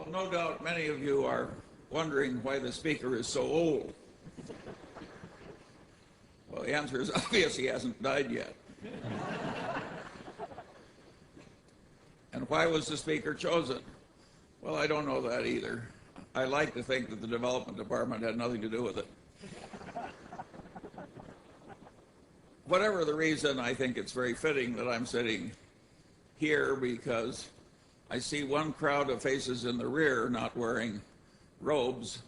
Well, no doubt many of you are wondering why the speaker is so old. Well, the answer is obvious. He hasn't died yet. And why was the speaker chosen? Well, I don't know that either. I like to think that the development department had nothing to do with it. Whatever the reason, I think it's very fitting that I'm sitting here because I see one crowd of faces in the rear not wearing robes,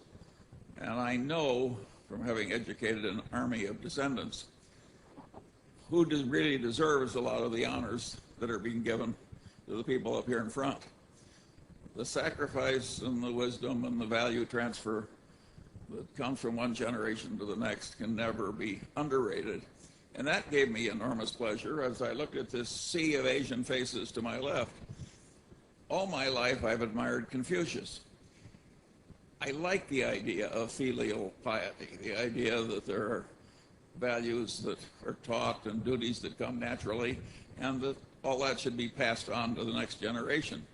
and I know from having educated an army of descendants who really deserves a lot of the honors that are being given to the people up here in front. The sacrifice and the wisdom and the value transfer that comes from one generation to the next can never be underrated. And that gave me enormous pleasure as I looked at this sea of Asian faces to my left. All my life I've admired Confucius. I like the idea of filial piety, the idea that there are values that are taught and duties that come naturally, and that all that should be passed on to the next generation.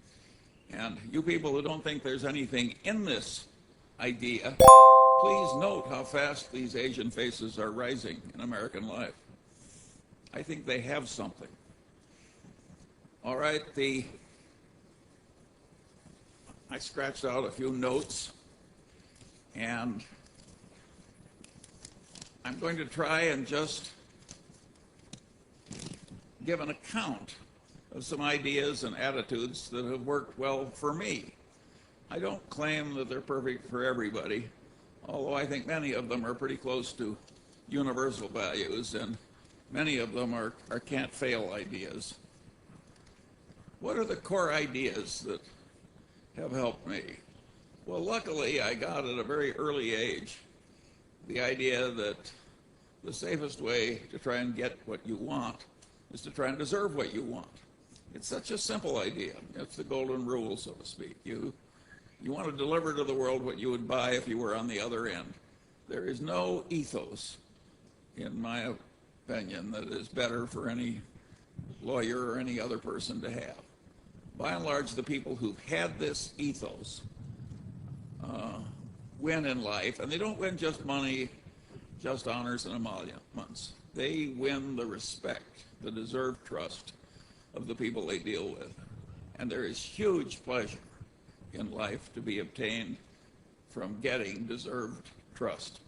And you people who don't think there's anything in this idea, please note how fast these Asian faces are rising in American life. I think they have something. All right, I scratched out a few notes, and I'm going to try and just give an account of some ideas and attitudes that have worked well for me. I don't claim that they're perfect for everybody, although I think many of them are pretty close to universal values, and many of them are can't-fail ideas. What are the core ideas that have helped me? Well, luckily, I got at a very early age the idea that the safest way to try and get what you want is to try and deserve what you want. It's such a simple idea. It's the golden rule, so to speak. You want to deliver to the world what you would buy if you were on the other end. There is no ethos, in my opinion, that is better for any lawyer or any other person to have. By and large, the people who've had this ethos win in life, and they don't win just money, just honors and emoluments. They win the respect, the deserved trust of the people they deal with. And there is huge pleasure in life to be obtained from getting deserved trust.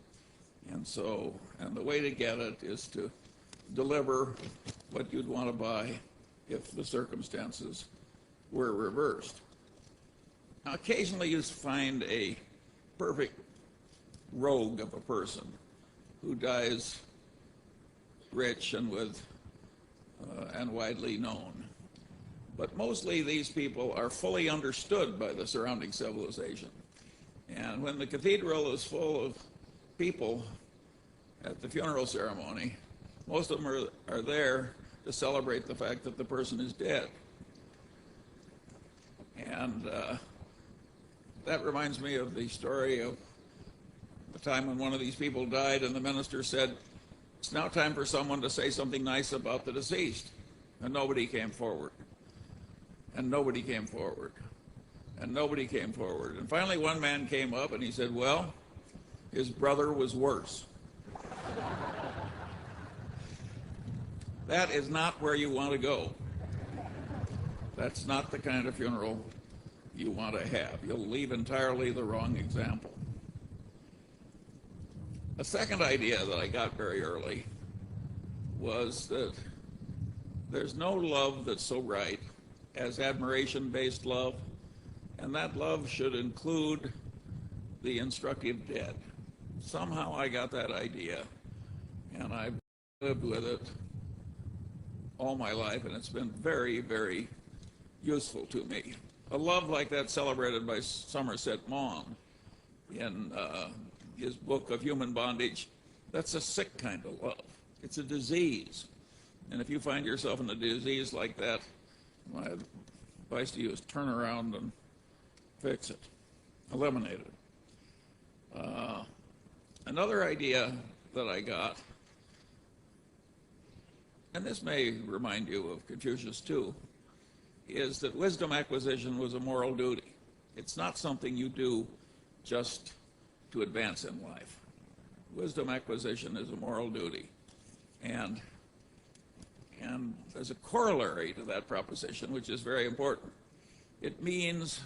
And the way to get it is to deliver what you'd want to buy if the circumstances were reversed. Now, occasionally you find a perfect rogue of a person who dies rich and and widely known. But mostly these people are fully understood by the surrounding civilization. And when the cathedral is full of people at the funeral ceremony, most of them are there to celebrate the fact that the person is dead. And that reminds me of the story of the time when one of these people died and the minister said, "It's now time for someone to say something nice about the deceased." And nobody came forward. And nobody came forward. And nobody came forward. And finally one man came up and he said, "Well, his brother was worse." That is not where you want to go. That's not the kind of funeral you want to have. You'll leave entirely the wrong example. A second idea that I got very early was that there's no love that's so right as admiration-based love, and that love should include the instructive dead. Somehow I got that idea, and I've lived with it all my life, and it's been very, very useful to me. A love like that celebrated by Somerset Maugham in his book of Human Bondage, that's a sick kind of love. It's a disease. And if you find yourself in a disease like that, my advice to you is turn around and fix it, eliminate it. Another idea that I got, and this may remind you of Confucius too, is that wisdom acquisition was a moral duty. It's not something you do just to advance in life. Wisdom acquisition is a moral duty. And there's a corollary to that proposition, which is very important. It means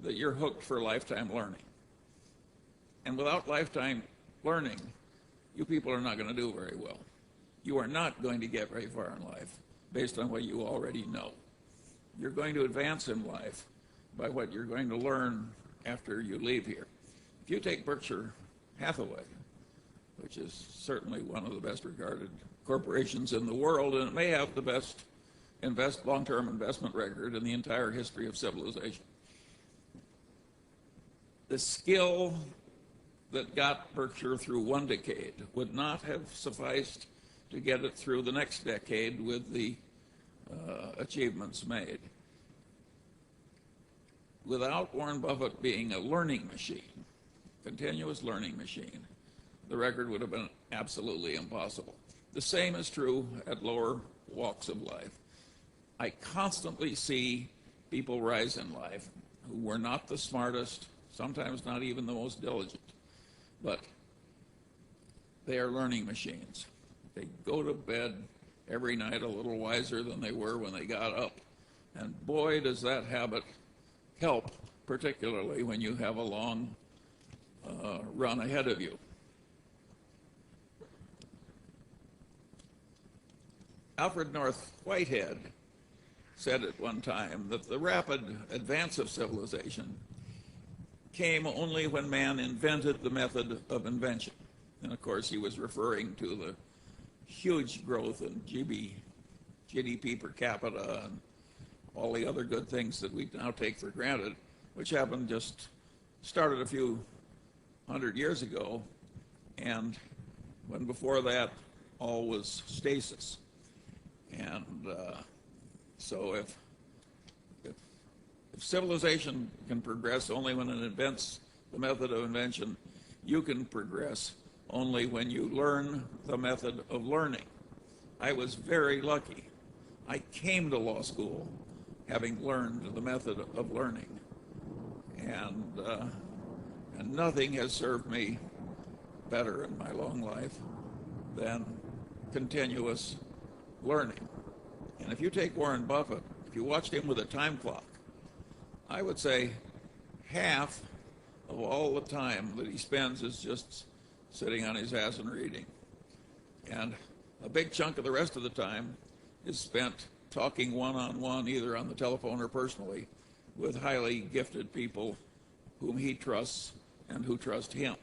that you're hooked for lifetime learning. And without lifetime learning, you people are not going to do very well. You are not going to get very far in life based on what you already know. You're going to advance in life by what you're going to learn after you leave here. If you take Berkshire Hathaway, which is certainly one of the best regarded corporations in the world, and it may have the best long-term investment record in the entire history of civilization. The skill that got Berkshire through one decade would not have sufficed to get it through the next decade with the achievements made. Without Warren Buffett being a learning machine, continuous learning machine, the record would have been absolutely impossible. The same is true at lower walks of life. I constantly see people rise in life who were not the smartest, sometimes not even the most diligent, but they are learning machines. They go to bed every night a little wiser than they were when they got up. And boy, does that habit help, particularly when you have a long run ahead of you. Alfred North Whitehead said at one time that the rapid advance of civilization came only when man invented the method of invention. And of course, he was referring to the huge growth in GDP per capita and all the other good things that we now take for granted, which started a few hundred years ago, and when before that, all was stasis. And so if civilization can progress only when it invents the method of invention, you can progress only when you learn the method of learning. I was very lucky. I came to law school having learned the method of learning. And nothing has served me better in my long life than continuous learning. And if you take Warren Buffett, if you watched him with a time clock, I would say half of all the time that he spends is just sitting on his ass and reading. And a big chunk of the rest of the time is spent talking one-on-one, either on the telephone or personally, with highly gifted people whom he trusts and who trust him.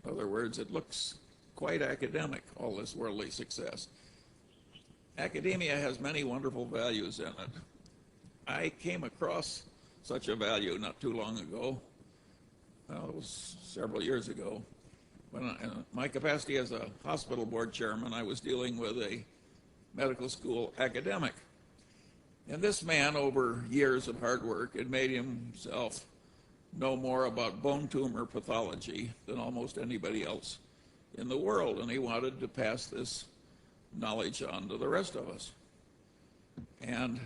In other words, it looks quite academic, all this worldly success. Academia has many wonderful values in it. I came across such a value not too long ago. Well, it was several years ago. When in my capacity as a hospital board chairman, I was dealing with a medical school academic. And this man, over years of hard work, had made himself know more about bone tumor pathology than almost anybody else in the world, and he wanted to pass this knowledge on to the rest of us, and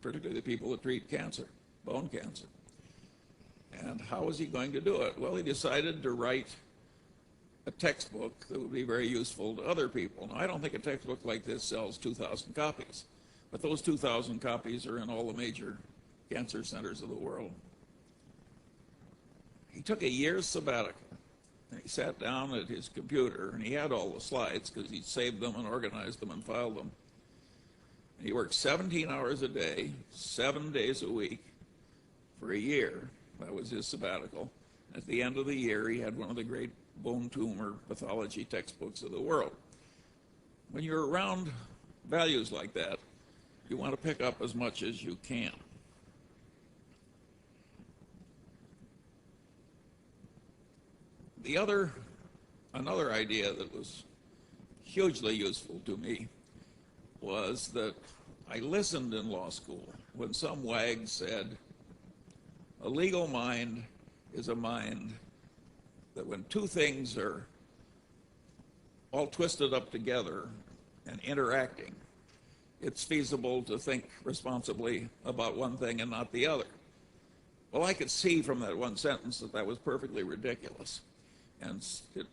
particularly the people that treat cancer, bone cancer. And how was he going to do it? Well, he decided to write a textbook that would be very useful to other people. Now, I don't think a textbook like this sells 2,000 copies, but those 2,000 copies are in all the major cancer centers of the world. He took a year's sabbatical, and he sat down at his computer, and he had all the slides because he saved them and organized them and filed them. And he worked 17 hours a day, 7 days a week for a year. That was his sabbatical. At the end of the year, he had one of the great bone tumor pathology textbooks of the world. When you're around values like that, you want to pick up as much as you can. Another idea that was hugely useful to me was that I listened in law school when some wag said, a legal mind is a mind that when two things are all twisted up together and interacting, it's feasible to think responsibly about one thing and not the other. Well, I could see from that one sentence that that was perfectly ridiculous. And it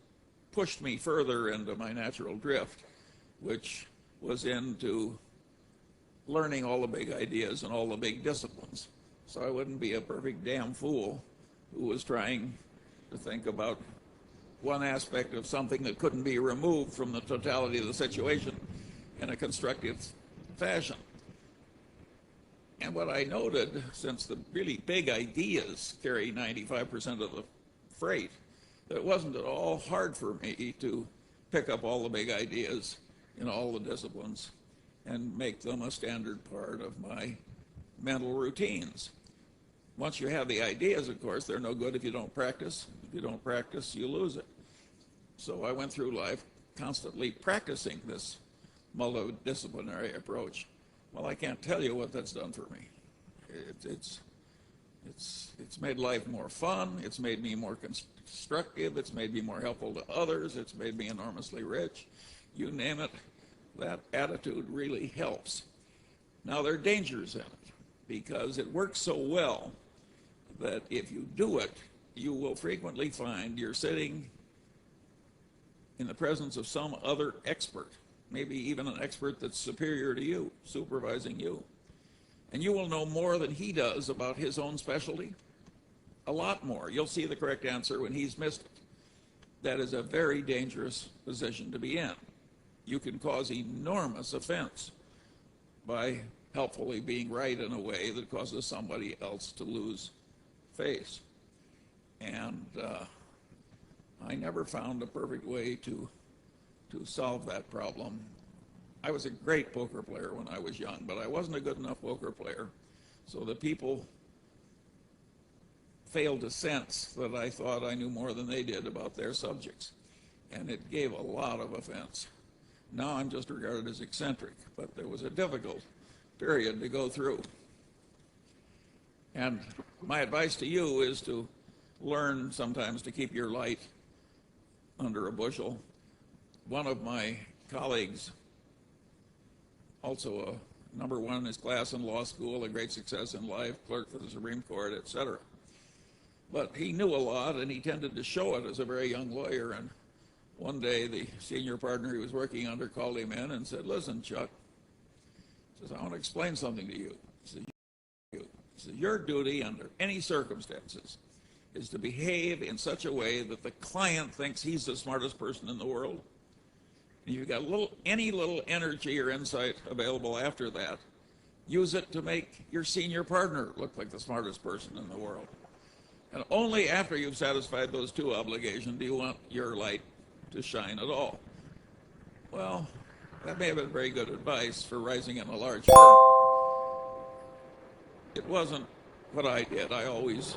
pushed me further into my natural drift, which was into learning all the big ideas and all the big disciplines. So I wouldn't be a perfect damn fool who was trying to think about one aspect of something that couldn't be removed from the totality of the situation in a constructive fashion. And what I noted, since the really big ideas carry 95% of the freight, that it wasn't at all hard for me to pick up all the big ideas in all the disciplines and make them a standard part of my mental routines. Once you have the ideas, of course, they're no good if you don't practice. If you don't practice, you lose it. So I went through life constantly practicing this multidisciplinary approach. Well, I can't tell you what that's done for me. It's made life more fun. It's made me more constructive. It's made me more helpful to others. It's made me enormously rich. You name it, that attitude really helps. Now, there are dangers in it because it works so well that if you do it, you will frequently find you're sitting in the presence of some other expert, maybe even an expert that's superior to you, supervising you. And you will know more than he does about his own specialty, a lot more. You'll see the correct answer when he's missed it. That is a very dangerous position to be in. You can cause enormous offense by helpfully being right in a way that causes somebody else to lose face. And I never found a perfect way to solve that problem. I was a great poker player when I was young, but I wasn't a good enough poker player. So the people failed to sense that I thought I knew more than they did about their subjects. And it gave a lot of offense. Now I'm just regarded as eccentric, but there was a difficult period to go through. And my advice to you is to learn sometimes to keep your light under a bushel. One of my colleagues, also a number one in his class in law school, a great success in life, clerk for the Supreme Court, etc. But he knew a lot, and he tended to show it as a very young lawyer. And one day, the senior partner he was working under called him in and said, "Listen, Chuck," he says, "I want to explain something to you." He says, "Your duty under any circumstances is to behave in such a way that the client thinks he's the smartest person in the world. And you've got any little energy or insight available after that, use it to make your senior partner look like the smartest person in the world. And only after you've satisfied those two obligations do you want your light to shine at all." Well, that may have been very good advice for rising in a large firm. It wasn't what I did. I always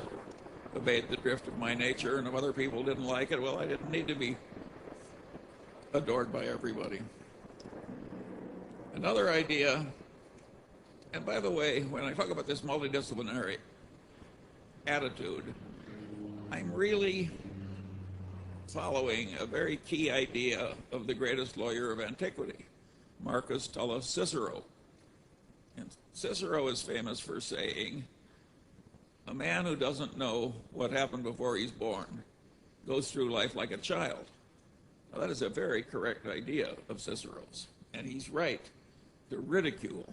obeyed the drift of my nature, and if other people didn't like it, well, I didn't need to be adored by everybody. Another idea, and by the way, when I talk about this multidisciplinary attitude, I'm really following a very key idea of the greatest lawyer of antiquity, Marcus Tullus Cicero. And Cicero is famous for saying, "A man who doesn't know what happened before he's born goes through life like a child." Now, that is a very correct idea of Cicero's, and he's right to ridicule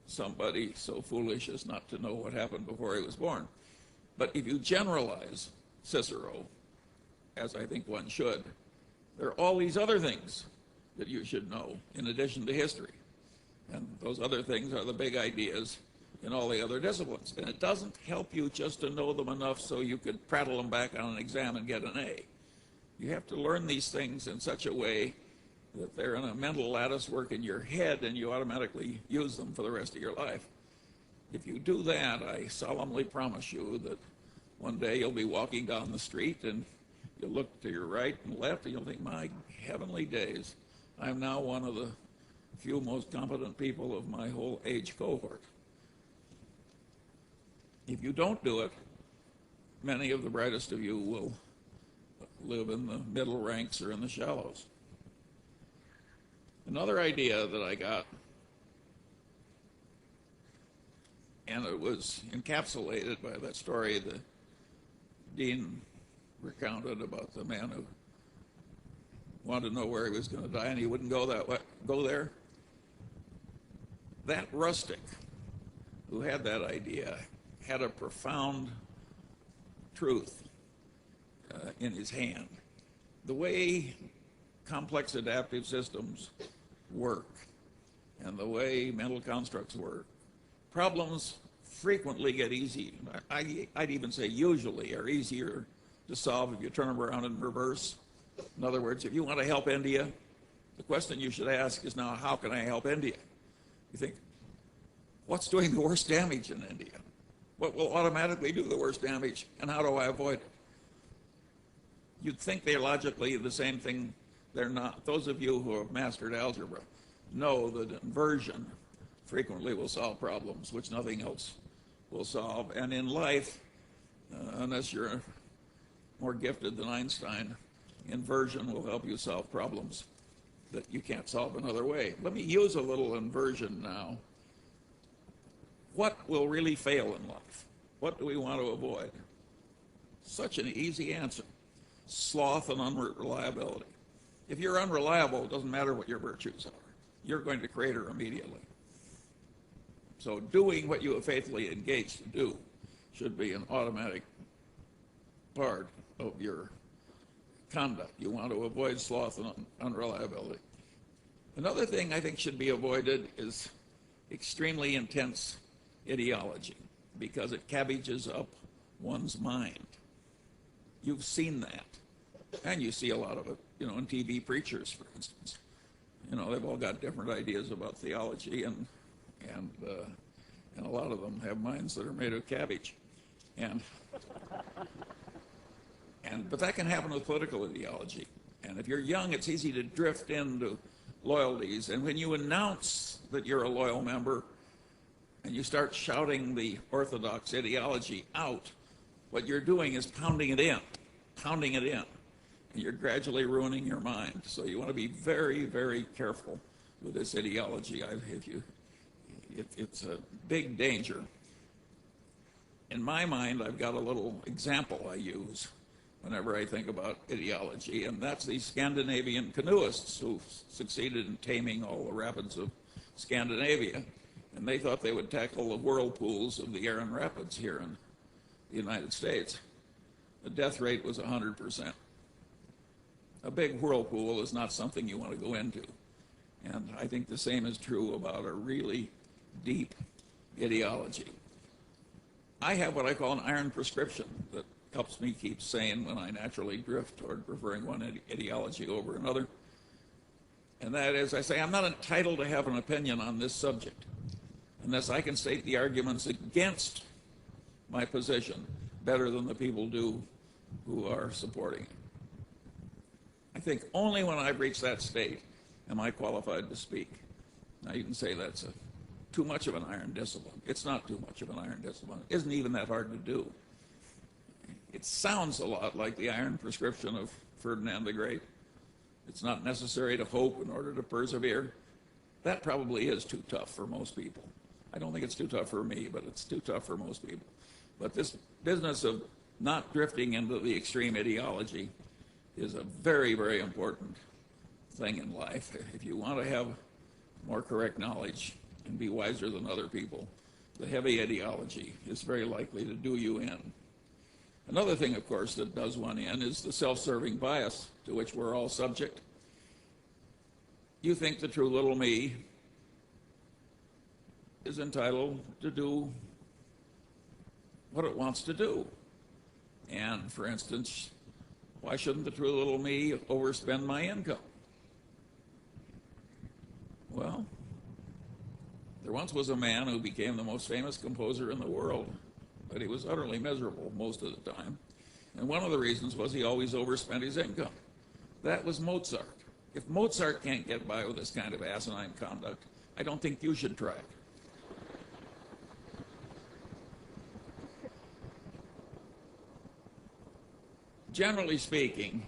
somebody so foolish as not to know what happened before he was born. But if you generalize Cicero, as I think one should, there are all these other things that you should know in addition to history. And those other things are the big ideas in all the other disciplines. And it doesn't help you just to know them enough so you could prattle them back on an exam and get an A. You have to learn these things in such a way that they're in a mental lattice work in your head and you automatically use them for the rest of your life. If you do that, I solemnly promise you that one day you'll be walking down the street and you'll look to your right and left and you'll think, "My heavenly days, I'm now one of the few most competent people of my whole age cohort." If you don't do it, many of the brightest of you will live in the middle ranks or in the shallows. Another idea that I got And it was encapsulated by that story the dean recounted about the man who wanted to know where he was going to die, and he wouldn't go there. That rustic who had that idea had a profound truth in his hand. The way complex adaptive systems work and the way mental constructs work, problems frequently get easy. I'd even say usually are easier to solve if you turn them around in reverse. In other words, if you want to help India, the question you should ask is now, how can I help India? You think, what's doing the worst damage in India? What will automatically do the worst damage, and how do I avoid it? You'd think they're logically the same thing. They're not. Those of you who have mastered algebra know that inversion frequently will solve problems which nothing else will solve. And in life, unless you're more gifted than Einstein, inversion will help you solve problems that you can't solve another way. Let me use a little inversion now. What will really fail in life? What do we want to avoid? Such an easy answer. Sloth and unreliability. If you're unreliable, it doesn't matter what your virtues are. You're going to crater immediately. So doing what you have faithfully engaged to do should be an automatic part of your conduct. You want to avoid sloth and unreliability. Another thing I think should be avoided is extremely intense ideology, because it cabbages up one's mind. You've seen that, and you see a lot of it, in TV preachers, for instance. They've all got different ideas about theology, and a lot of them have minds that are made of cabbage. But that can happen with political ideology. And if you're young, it's easy to drift into loyalties. And when you announce that you're a loyal member and you start shouting the orthodox ideology out, what you're doing is pounding it in. And you're gradually ruining your mind. So you want to be very, very careful with this ideology. It's a big danger. In my mind, I've got a little example I use whenever I think about ideology, and that's these Scandinavian canoeists who succeeded in taming all the rapids of Scandinavia, and they thought they would tackle the whirlpools of the Erin Rapids here in the United States. The death rate was 100%. A big whirlpool is not something you want to go into, and I think the same is true about a really deep ideology. I have what I call an iron prescription that helps me keep sane when I naturally drift toward preferring one ideology over another. And that is, I say, I'm not entitled to have an opinion on this subject unless I can state the arguments against my position better than the people do who are supporting it. I think only when I've reached that state am I qualified to speak. Now you can say that's too much of an iron discipline. It's not too much of an iron discipline. It isn't even that hard to do. It sounds a lot like the iron prescription of Ferdinand the Great. It's not necessary to hope in order to persevere. That probably is too tough for most people. I don't think it's too tough for me, but it's too tough for most people. But this business of not drifting into the extreme ideology is a very, very important thing in life. If you want to have more correct knowledge and be wiser than other people, the heavy ideology is very likely to do you in. Another thing, of course, that does one in is the self-serving bias to which we're all subject. You think the true little me is entitled to do what it wants to do. And, for instance, why shouldn't the true little me overspend my income? Well, there once was a man who became the most famous composer in the world, but he was utterly miserable most of the time. And one of the reasons was he always overspent his income. That was Mozart. If Mozart can't get by with this kind of asinine conduct, I don't think you should try it. Generally speaking,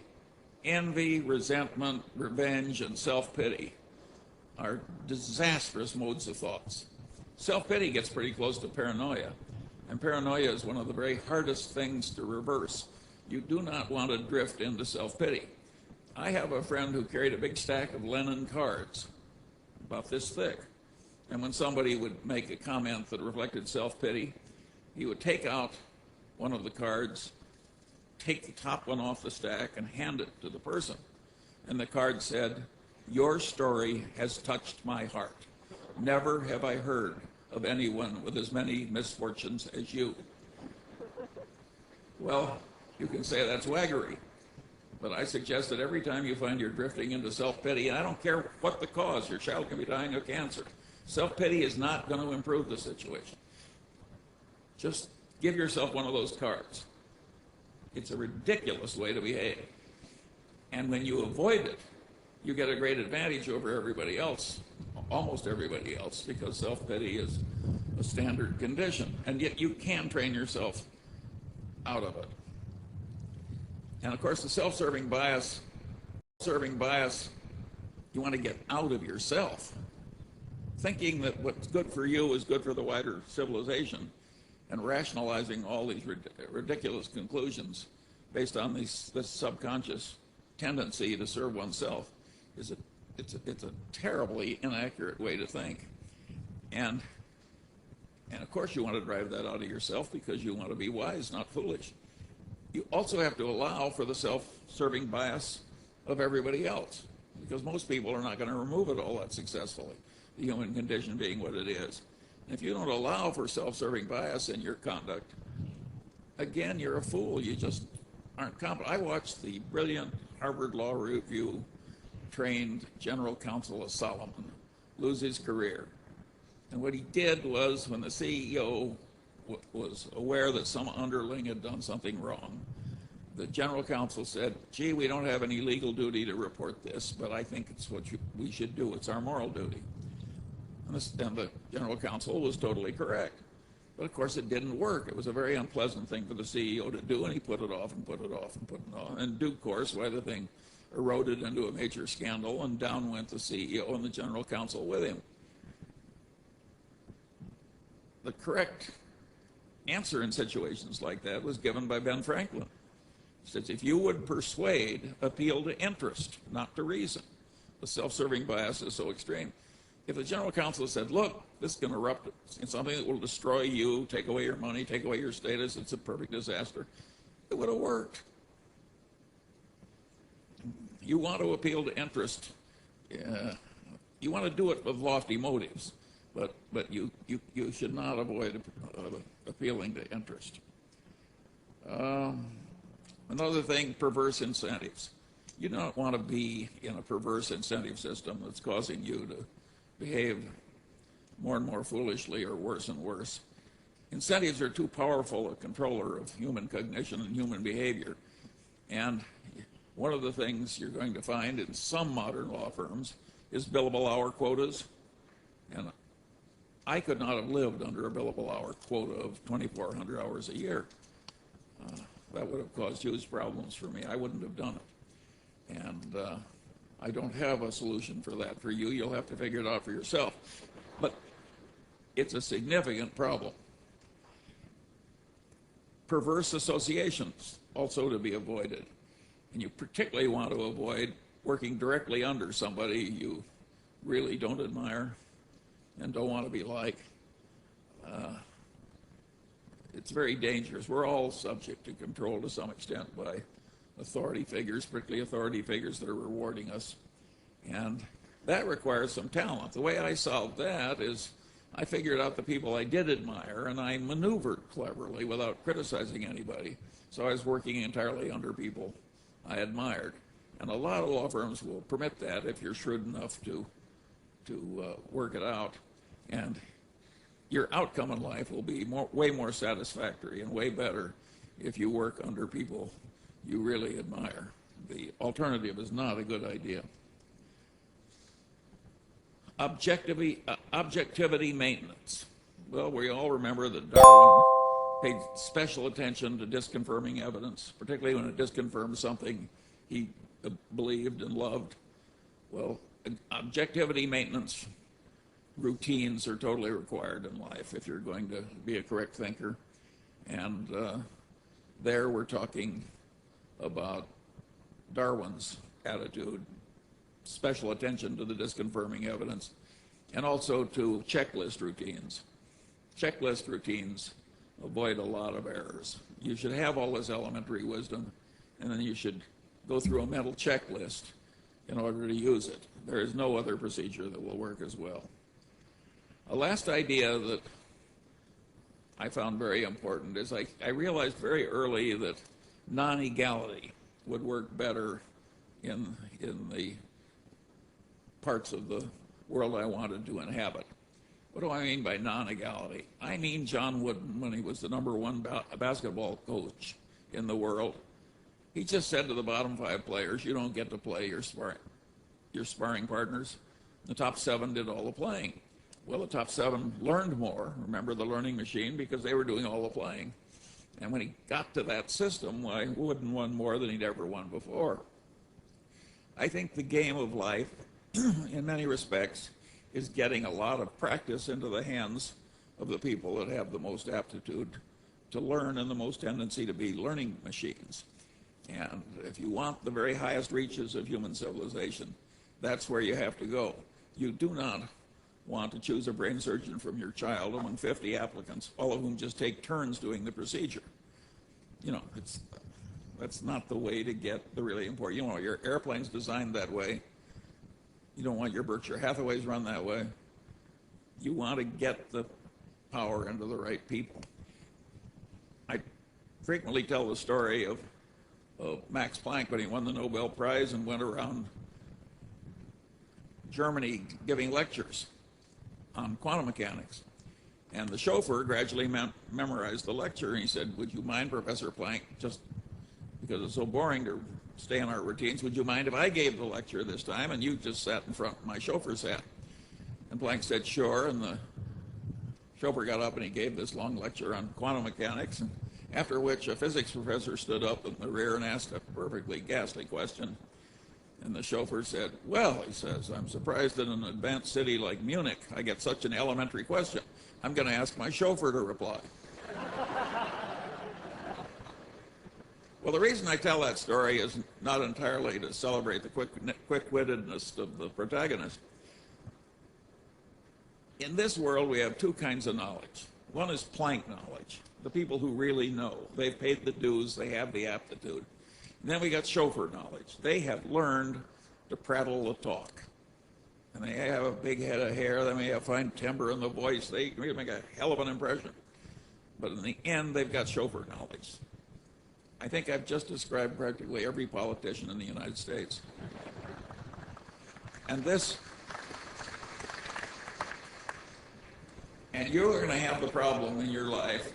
envy, resentment, revenge, and self-pity are disastrous modes of thoughts. Self-pity gets pretty close to paranoia, and paranoia is one of the very hardest things to reverse. You do not want to drift into self-pity. I have a friend who carried a big stack of Lenin cards, about this thick, and when somebody would make a comment that reflected self-pity, he would take out one of the cards, take the top one off the stack, and hand it to the person. And the card said, "Your story has touched my heart. Never have I heard of anyone with as many misfortunes as you." Well, you can say that's waggery, but I suggest that every time you find you're drifting into self-pity, and I don't care what the cause, your child can be dying of cancer, self-pity is not going to improve the situation. Just give yourself one of those cards. It's a ridiculous way to behave. And when you avoid it, you get a great advantage over everybody else, almost everybody else, because self-pity is a standard condition. And yet you can train yourself out of it. And of course, the self-serving bias, you want to get out of yourself. Thinking that what's good for you is good for the wider civilization, and rationalizing all these ridiculous conclusions based on this subconscious tendency to serve oneself it's a terribly inaccurate way to think. And of course you want to drive that out of yourself because you want to be wise, not foolish. You also have to allow for the self-serving bias of everybody else, because most people are not going to remove it all that successfully, the human condition being what it is. And if you don't allow for self-serving bias in your conduct, again, you're a fool. You just aren't competent. I watched the brilliant Harvard Law Review trained general counsel of Solomon lose his career. And what he did was, when the CEO was aware that some underling had done something wrong, the general counsel said, "Gee, we don't have any legal duty to report this, but I think it's what we should do. It's our moral duty." And the general counsel was totally correct. But of course it didn't work. It was a very unpleasant thing for the CEO to do, and he put it off and put it off and put it off. And in due course, why the thing eroded into a major scandal, and down went the CEO and the general counsel with him. The correct answer in situations like that was given by Ben Franklin. He says, if you would persuade, appeal to interest, not to reason. The self-serving bias is so extreme. If the general counsel said, look, this can erupt in something that will destroy you, take away your money, take away your status, it's a perfect disaster, it would have worked. You want to appeal to interest. You want to do it with lofty motives, but you should not avoid appealing to interest. Another thing, perverse incentives. You don't want to be in a perverse incentive system that's causing you to behave more and more foolishly or worse and worse. Incentives are too powerful a controller of human cognition and human behavior. And one of the things you're going to find in some modern law firms is billable hour quotas. And I could not have lived under a billable hour quota of 2,400 hours a year. That would have caused huge problems for me. I wouldn't have done it. And I don't have a solution for that for you. You'll have to figure it out for yourself. But it's a significant problem. Perverse associations, also to be avoided. And you particularly want to avoid working directly under somebody you really don't admire and don't want to be like. It's very dangerous. We're all subject to control to some extent by authority figures, particularly authority figures that are rewarding us. And that requires some talent. The way I solved that is I figured out the people I did admire, and I maneuvered cleverly without criticizing anybody. So I was working entirely under people I admired. And a lot of law firms will permit that if you're shrewd enough to work it out. And your outcome in life will be way more satisfactory and way better if you work under people you really admire. The alternative is not a good idea. Objectivity maintenance. Well, we all remember that Darwin paid special attention to disconfirming evidence, particularly when it disconfirmed something he believed and loved. Well, objectivity maintenance routines are totally required in life if you're going to be a correct thinker. And there we're talking about Darwin's attitude, special attention to the disconfirming evidence, and also to checklist routines. Checklist routines avoid a lot of errors. You should have all this elementary wisdom, and then you should go through a mental checklist in order to use it. There is no other procedure that will work as well. A last idea that I found very important is I realized very early that non-egality would work better in the parts of the world I wanted to inhabit. What do I mean by non-egality? I mean John Wooden, when he was the #1 basketball coach in the world, he just said to the bottom 5 players, you don't get to play your sparring partners. The top 7 did all the playing. Well, the top 7 learned more, remember the learning machine, because they were doing all the playing. And when he got to that system, why, Wooden won more than he'd ever won before. I think the game of life, in many respects, is getting a lot of practice into the hands of the people that have the most aptitude to learn and the most tendency to be learning machines. And if you want the very highest reaches of human civilization, that's where you have to go. You do not want to choose a brain surgeon from your child among 50 applicants, all of whom just take turns doing the procedure. You know, that's not the way to get the really important. You know, your airplane's designed that way. You don't want your Berkshire Hathaways run that way. You want to get the power into the right people. I frequently tell the story of Max Planck when he won the Nobel Prize and went around Germany giving lectures on quantum mechanics. And the chauffeur gradually memorized the lecture, and he said, would you mind, Professor Planck, just because it's so boring to stay in our routines, would you mind if I gave the lecture this time and you just sat in front, my chauffeur sat? And Planck said, sure, and the chauffeur got up and he gave this long lecture on quantum mechanics, and after which a physics professor stood up in the rear and asked a perfectly ghastly question. And the chauffeur said, well, he says, I'm surprised that in an advanced city like Munich, I get such an elementary question. I'm going to ask my chauffeur to reply. Well, the reason I tell that story is not entirely to celebrate the quick-wittedness of the protagonist. In this world, we have 2 kinds of knowledge. One is Planck knowledge, the people who really know. They've paid the dues, they have the aptitude. And then we got chauffeur knowledge. They have learned to prattle the talk. And they have a big head of hair, they may have fine timbre in the voice, they make a hell of an impression. But in the end, they've got chauffeur knowledge. I think I've just described practically every politician in the United States. And you're going to have the problem in your life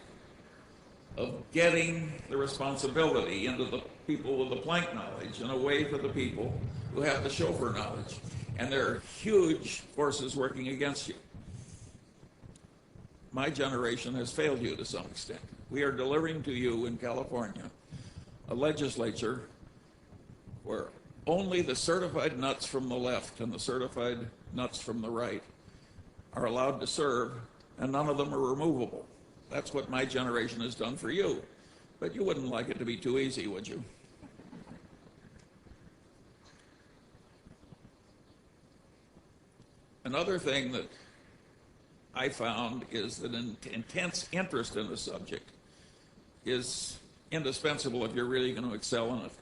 of getting the responsibility into the people with the Planck knowledge and away from the people who have the chauffeur knowledge. And there are huge forces working against you. My generation has failed you to some extent. We are delivering to you in California a legislature where only the certified nuts from the left and the certified nuts from the right are allowed to serve, and none of them are removable. That's what my generation has done for you. But you wouldn't like it to be too easy, would you? Another thing that I found is that an intense interest in the subject is indispensable if you're really going to excel in it.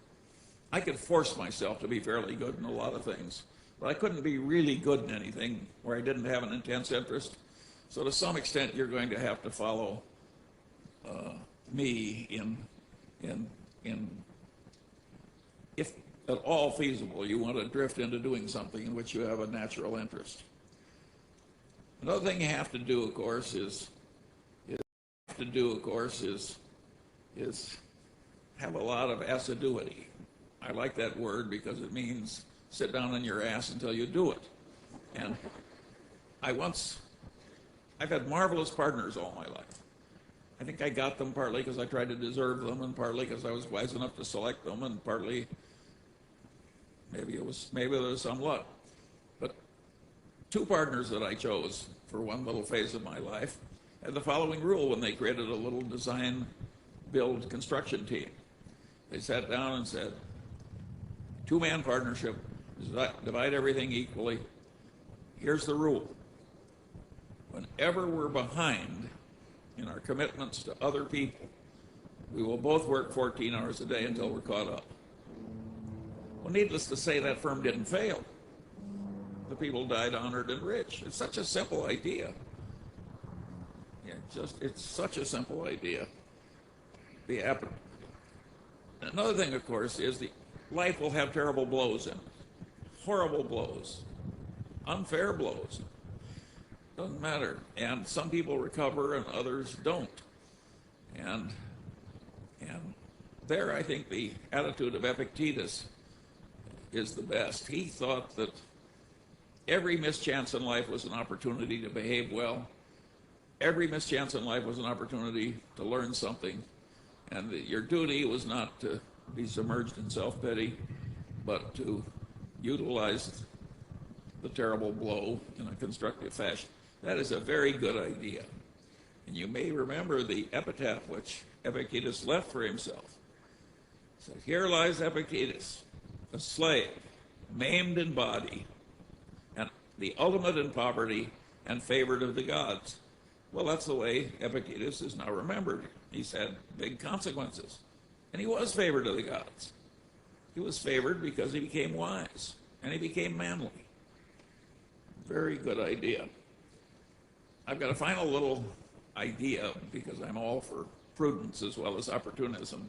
I could force myself to be fairly good in a lot of things, but I couldn't be really good in anything where I didn't have an intense interest. So to some extent, you're going to have to follow me in if at all feasible, you want to drift into doing something in which you have a natural interest. Another thing you have to do, of course, is have a lot of assiduity. I like that word because it means sit down on your ass until you do it. And I've had marvelous partners all my life. I think I got them partly because I tried to deserve them, and partly because I was wise enough to select them, and partly maybe there was some luck. But two partners that I chose for one little phase of my life had the following rule when they created a little design, build, construction team. They sat down and said, two-man partnership, divide everything equally. Here's the rule. Whenever we're behind in our commitments to other people, we will both work 14 hours a day until we're caught up. Well, needless to say, that firm didn't fail. The people died honored and rich. It's such a simple idea. It's such a simple idea. Another thing, of course, is life will have terrible blows in it. Horrible blows. Unfair blows. Doesn't matter. And some people recover and others don't. And there, I think the attitude of Epictetus is the best. He thought that every mischance in life was an opportunity to behave well. Every mischance in life was an opportunity to learn something. And your duty was not to be submerged in self-pity, but to utilize the terrible blow in a constructive fashion. That is a very good idea. And you may remember the epitaph which Epictetus left for himself. It said, "Here lies Epictetus, a slave, maimed in body, and the ultimate in poverty and favored of the gods." Well, that's the way Epictetus is now remembered. He's had big consequences. And he was favored of the gods. He was favored because he became wise, and he became manly. Very good idea. I've got a final little idea, because I'm all for prudence as well as opportunism.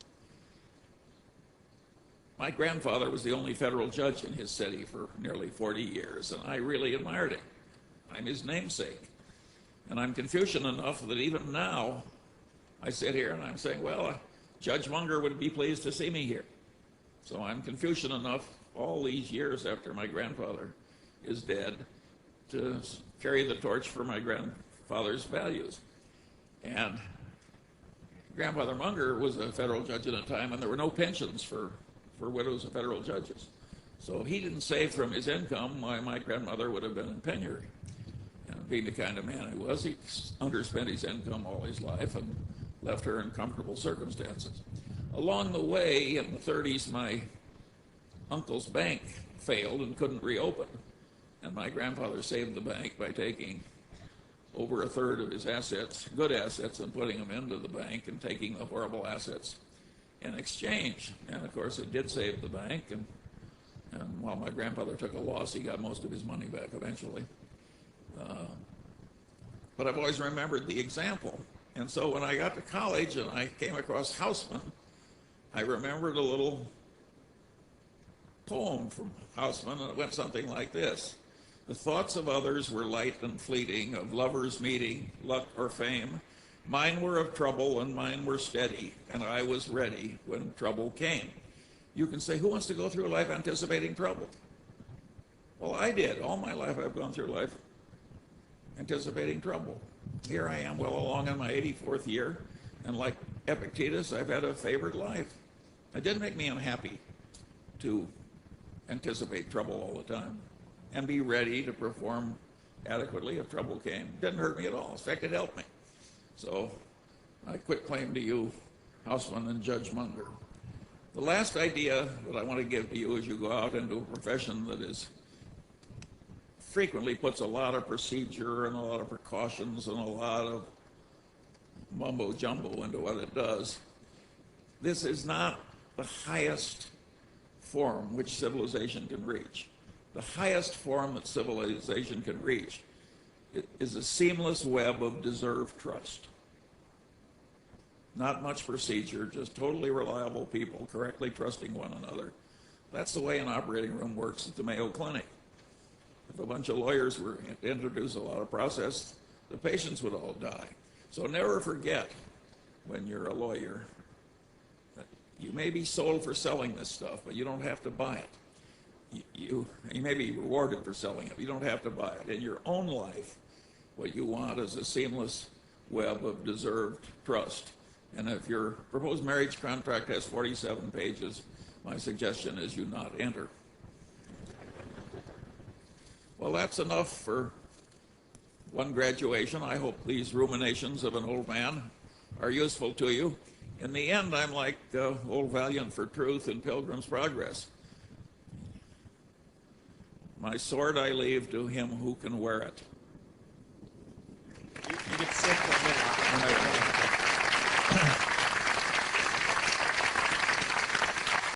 My grandfather was the only federal judge in his city for nearly 40 years, and I really admired him. I'm his namesake. And I'm Confucian enough that even now I sit here and I'm saying, well, Judge Munger would be pleased to see me here. So I'm Confucian enough all these years after my grandfather is dead to carry the torch for my grandfather's values. And Grandfather Munger was a federal judge at a time, and there were no pensions for widows of federal judges. So he didn't save from his income. My grandmother would have been in penury. And being the kind of man he was, he underspent his income all his life and left her in comfortable circumstances. Along the way, in the 30s, my uncle's bank failed and couldn't reopen. And my grandfather saved the bank by taking over a third of his assets, good assets, and putting them into the bank and taking the horrible assets in exchange. And of course, it did save the bank. And while my grandfather took a loss, he got most of his money back eventually. But I've always remembered the example. And so when I got to college and I came across Haussmann, I remembered a little poem from Haussmann, and it went something like this. The thoughts of others were light and fleeting, of lovers meeting, luck or fame. Mine were of trouble and mine were steady, and I was ready when trouble came. You can say, who wants to go through life anticipating trouble? Well, I did. All my life I've gone through life anticipating trouble. Here I am well along in my 84th year, and like Epictetus, I've had a favored life. It didn't make me unhappy to anticipate trouble all the time and be ready to perform adequately if trouble came. It didn't hurt me at all. In fact, it helped me. So I quit claim to you, Haussmann and Judge Munger. The last idea that I want to give to you as you go out into a profession that is frequently puts a lot of procedure and a lot of precautions and a lot of mumbo jumbo into what it does. This is not the highest form which civilization can reach. The highest form that civilization can reach is a seamless web of deserved trust. Not much procedure, just totally reliable people correctly trusting one another. That's the way an operating room works at the Mayo Clinic. If a bunch of lawyers were to introduce a lot of process, the patients would all die. So never forget, when you're a lawyer, that you may be sold for selling this stuff, but you don't have to buy it. You may be rewarded for selling it, but you don't have to buy it. In your own life, what you want is a seamless web of deserved trust. And if your proposed marriage contract has 47 pages, my suggestion is you not enter. Well, that's enough for one graduation. I hope these ruminations of an old man are useful to you. In the end, I'm like old Valiant for Truth in Pilgrim's Progress. My sword I leave to him who can wear it.